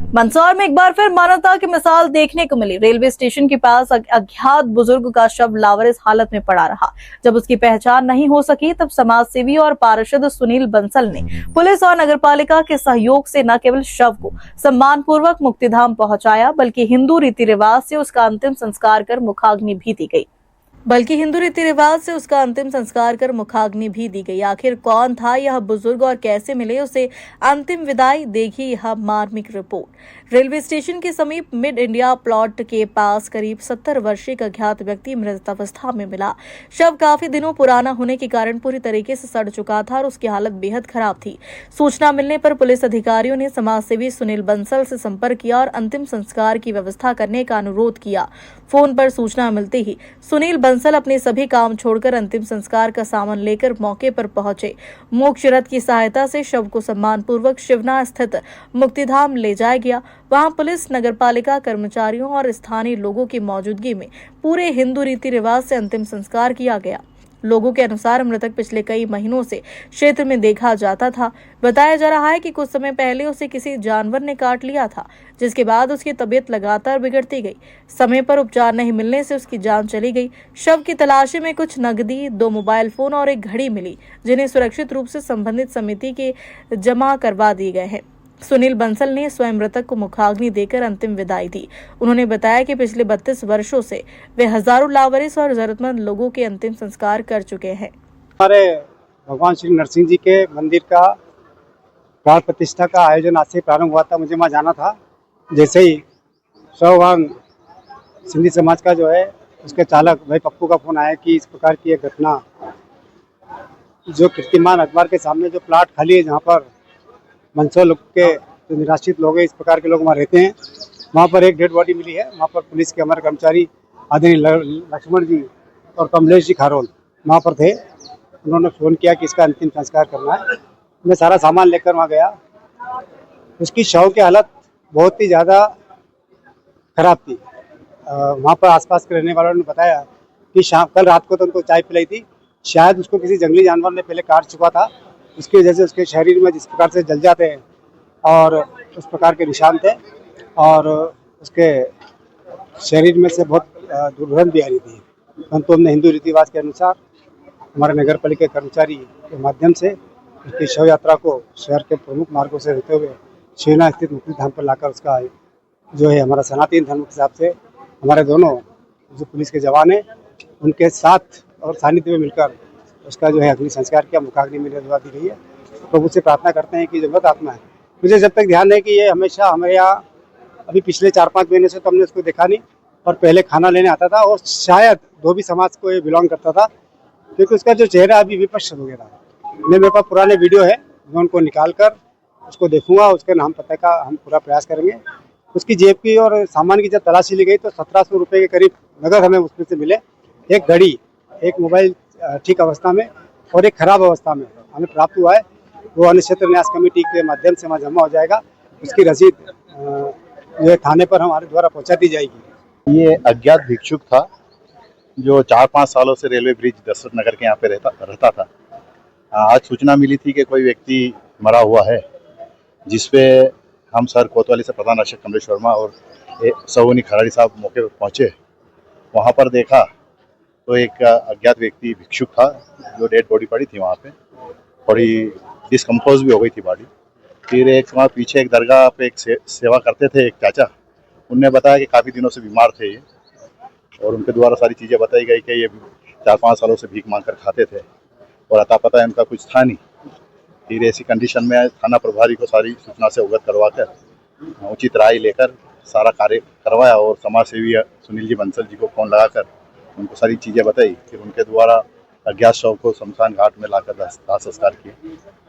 मंदसौर में एक बार फिर मानवता की मिसाल देखने को मिली। रेलवे स्टेशन के पास अज्ञात बुजुर्ग का शव लावारिस हालत में पड़ा रहा। जब उसकी पहचान नहीं हो सकी तब समाज सेवी और पार्षद सुनील बंसल ने पुलिस और नगरपालिका के सहयोग से न केवल शव को सम्मानपूर्वक मुक्तिधाम पहुंचाया बल्कि हिंदू रीति रिवाज से उसका अंतिम संस्कार कर मुखाग्नि भी दी गई। आखिर कौन था यह बुजुर्ग और कैसे मिले उसे अंतिम विदाई, देखिए यह मार्मिक रिपोर्ट। रेलवे स्टेशन के समीप मिड इंडिया प्लॉट के पास करीब 70 वर्षीय एक अज्ञात व्यक्ति मृतावस्था में मिला। शव काफी दिनों पुराना होने के कारण पूरी तरीके से सड़ चुका था और उसकी हालत बेहद खराब थी। सूचना मिलने पर पुलिस अधिकारियों ने समाजसेवी सुनील बंसल से संपर्क किया और अंतिम संस्कार की व्यवस्था करने का अनुरोध किया। फोन पर सूचना मिलते ही सुनील बंसल अपने सभी काम छोड़कर अंतिम संस्कार का सामान लेकर मौके पर पहुंचे। मोक्ष रथ की सहायता से शव को सम्मानपूर्वक शिवना स्थित मुक्तिधाम ले जाया गया। वहां पुलिस, नगरपालिका कर्मचारियों और स्थानीय लोगों की मौजूदगी में पूरे हिंदू रीति रिवाज से अंतिम संस्कार किया गया। लोगों के अनुसार मृतक पिछले कई महीनों से क्षेत्र में देखा जाता था। बताया जा रहा है कि कुछ समय पहले उसे किसी जानवर ने काट लिया था, जिसके बाद उसकी तबीयत लगातार बिगड़ती गई। समय पर उपचार नहीं मिलने से उसकी जान चली गई। शव की तलाशी में कुछ नकदी, 2 मोबाइल फोन और एक घड़ी मिली, जिन्हें सुरक्षित रूप से संबंधित समिति के जमा करवा दिए गए हैं। सुनील बंसल ने स्वयं मृतक को मुखाग्नि देकर अंतिम विदाई दी। उन्होंने बताया कि पिछले 32 वर्षों से वे हजारों लावारिस और जरूरतमंद लोगों के अंतिम संस्कार कर चुके हैं। हमारे भगवान श्री नरसिंह जी के मंदिर का प्राण प्रतिष्ठा का आयोजन आज से प्रारंभ हुआ था। मुझे वहाँ जाना था। जैसे ही भगवान सिंधी समाज का जो है उसके चालक भाई पप्पू का फोन आया कि इस प्रकार की एक घटना, जो कीर्तिमान अखबार के सामने जो प्लाट खाली है जहाँ पर मंदसौर लोग के जो निराश्रित लोग हैं, इस प्रकार के लोग वहाँ रहते हैं, वहाँ पर एक डेड बॉडी मिली है। वहाँ पर पुलिस के हमारे कर्मचारी आदरणीय लक्ष्मण जी और कमलेश जी खारोल वहाँ पर थे। उन्होंने फ़ोन किया कि इसका अंतिम संस्कार करना है। मैं सारा सामान लेकर वहाँ गया। उसकी शव की हालत बहुत ही ज़्यादा खराब थी। वहाँ पर आसपास के रहने वालों ने बताया कि कल रात को तो उनको चाय पिलाई थी। शायद उसको किसी जंगली जानवर ने पहले काट चुका था। उसकी वजह से उसके शरीर में जिस प्रकार से जल जाते हैं और उस प्रकार के निशान थे और उसके शरीर में से बहुत दुर्गंध भी आ रही थी। परंतु हमने हिंदू रीति रिवाज के अनुसार हमारे नगर पालिका कर्मचारी के माध्यम से उसकी शव यात्रा को शहर के प्रमुख मार्गों से रहते हुए शिवना स्थित मुक्तिधाम पर लाकर उसका जो है हमारा सनातन धर्म के हिसाब से हमारे दोनों जो पुलिस के जवान हैं उनके साथ और सानिध्य में मिलकर उसका जो है अग्नि संस्कार किया। मुखाग्नि में दवा दी गई है। प्रभु से प्रार्थना करते हैं कि जो मृत आत्मा है, मुझे जब तक ध्यान है कि ये हमेशा हमारे यहाँ अभी पिछले 4-5 महीने से तो हमने उसको देखा नहीं, और पहले खाना लेने आता था और शायद धोबी समाज को ये बिलोंग करता था, क्योंकि उसका जो चेहरा अभी विपक्ष हो गया था। मेरे पास पुराने वीडियो है, मैं उनको निकाल कर उसको देखूंगा। उसके नाम पते का हम पूरा प्रयास करेंगे। उसकी जेब की और सामान की जब तलाशी ली गई तो 1700 रुपये के करीब नगद हमें उसमें से मिले। एक घड़ी, एक मोबाइल ठीक अवस्था में और एक खराब अवस्था में हमें प्राप्त हुआ है। वो अन्य क्षेत्र न्यास कमेटी के माध्यम से वहाँ जमा हो जाएगा। उसकी रसीद जो है थाने पर हमारे द्वारा पहुँचा दी जाएगी। ये अज्ञात भिक्षुक था जो 4-5 सालों से रेलवे ब्रिज दशरथ नगर के यहाँ पे रहता था। आज सूचना मिली थी कि कोई व्यक्ति मरा हुआ है, जिसपे हम सर कोतवाली से प्रधान रक्षक कमलेश वर्मा और सवनी खराड़ी साहब मौके पर पहुँचे। वहाँ पर देखा तो एक अज्ञात व्यक्ति भिक्षुक था, जो डेड बॉडी पड़ी थी वहाँ पे, थोड़ी डिस्कम्पोज भी हो गई थी बॉडी। फिर एक वहाँ पीछे एक दरगाह पे एक सेवा करते थे एक चाचा, उनने बताया कि काफ़ी दिनों से बीमार थे ये, और उनके द्वारा सारी चीज़ें बताई गई कि ये 4-5 सालों से भीख मांग कर खाते थे और अता पता उनका कुछ था नहीं। फिर ऐसी कंडीशन में थाना प्रभारी को सारी सूचना से अवगत करवा कर उचित राय लेकर सारा कार्य करवाया और समाज सेवी सुनील जी बंसल जी को फ़ोन लगाकर उनको सारी चीज़ें बताई। फिर उनके द्वारा अज्ञात शव को शमशान घाट में लाकर दाह संस्कार किए।